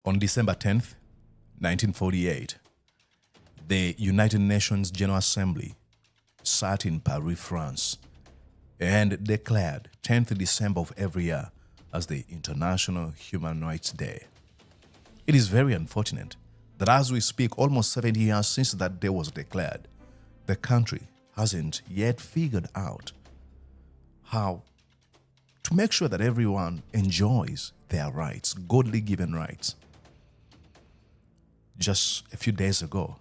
On December 10th, 1948, the United Nations General Assembly sat in Paris, France, and declared 10th December of every year as the International Human Rights Day. It is very unfortunate that as we speak, almost 70 years since that day was declared, the country hasn't yet figured out how to make sure that everyone enjoys their rights, godly given rights. Just a few days ago,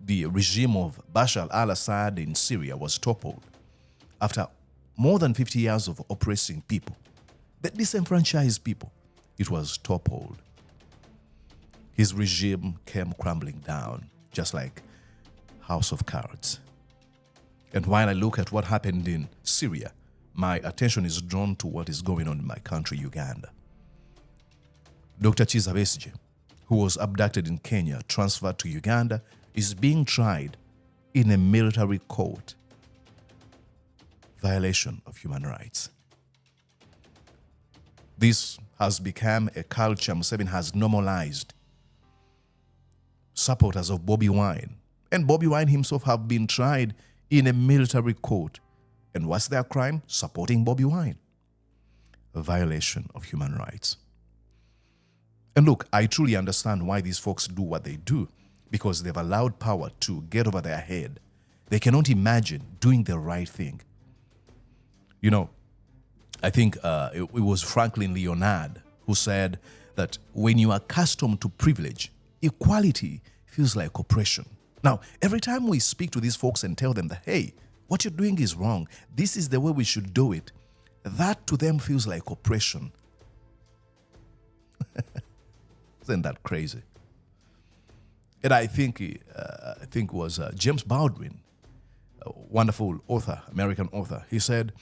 the regime of Bashar al-Assad in Syria was toppled after more than 50 years of oppressing people, the disenfranchised people. It was toppled. His regime came crumbling down, just like house of cards. And while I look at what happened in Syria, my attention is drawn to what is going on in my country, Uganda. Dr. Kizza Besigye, who was abducted in Kenya, transferred to Uganda, is being tried in a military court. Violation of human rights. This has become a culture Museveni has normalized. Supporters of Bobi Wine and Bobi Wine himself have been tried in a military court. And what's their crime? Supporting Bobi Wine. A violation of human rights. And look, I truly understand why these folks do what they do, because they've allowed power to get over their head. They cannot imagine doing the right thing. You know, I think it was Franklin Leonard who said that when you are accustomed to privilege, equality feels like oppression. Now, every time we speak to these folks and tell them that, hey, what you're doing is wrong, this is the way we should do it, that to them feels like oppression. Isn't that crazy? And I think it was James Baldwin, a wonderful author, American author. He said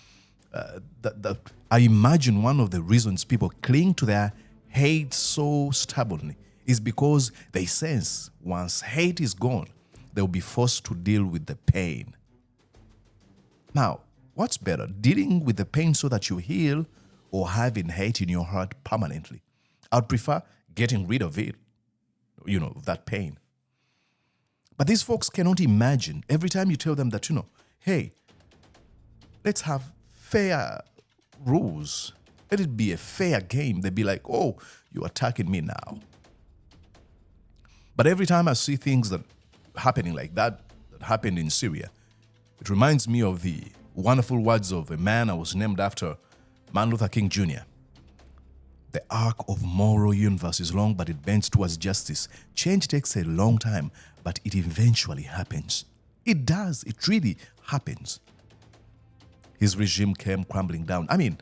that I imagine one of the reasons people cling to their hate so stubbornly is because they sense once hate is gone, they'll be forced to deal with the pain. Now, what's better, dealing with the pain so that you heal, or having hate in your heart permanently? I'd prefer getting rid of it, that pain. But these folks cannot imagine every time you tell them that, hey, let's have fair rules. Let it be a fair game. They'd be like, oh, you're attacking me now. But every time I see things that happening like that happened in Syria, it reminds me of the wonderful words of a man I was named after, Martin Luther King Jr. The arc of moral universe is long, but it bends towards justice. Change takes a long time, but it eventually happens. It does. It really happens. His regime came crumbling down. I mean,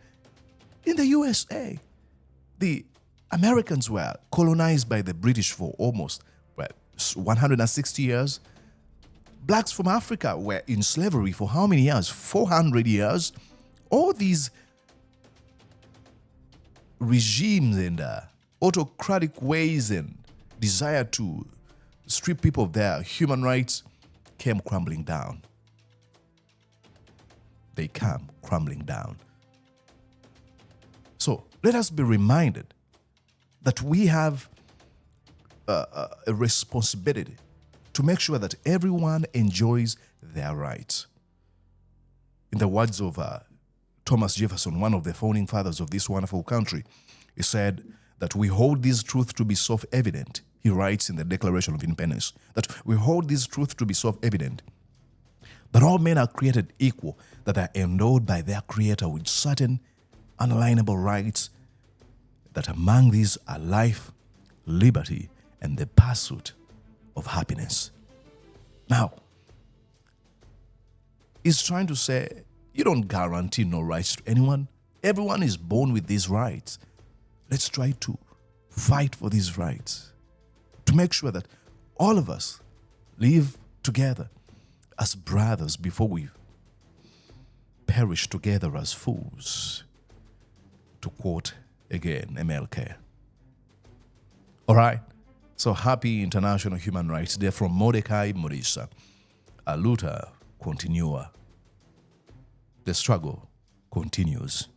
in the USA, the Americans were colonized by the British for almost 160 years. Blacks from Africa were in slavery for how many years? 400 years. All these regimes and autocratic ways and desire to strip people of their human rights came crumbling down. They come crumbling down. So let us be reminded that we have a responsibility to make sure that everyone enjoys their rights. In the words of Thomas Jefferson, one of the founding fathers of this wonderful country, he said that we hold this truth to be self-evident. He writes in the Declaration of Independence that we hold this truth to be self-evident, that all men are created equal, that they are endowed by their Creator with certain unalienable rights, that among these are life, liberty, and the pursuit of happiness. Now, he's trying to say, you don't guarantee no rights to anyone. Everyone is born with these rights. Let's try to fight for these rights, to make sure that all of us live together as brothers before we perish together as fools, to quote again MLK. All right, so happy International Human Rights Day from Mordecai Murisa. A luta continua. The struggle continues.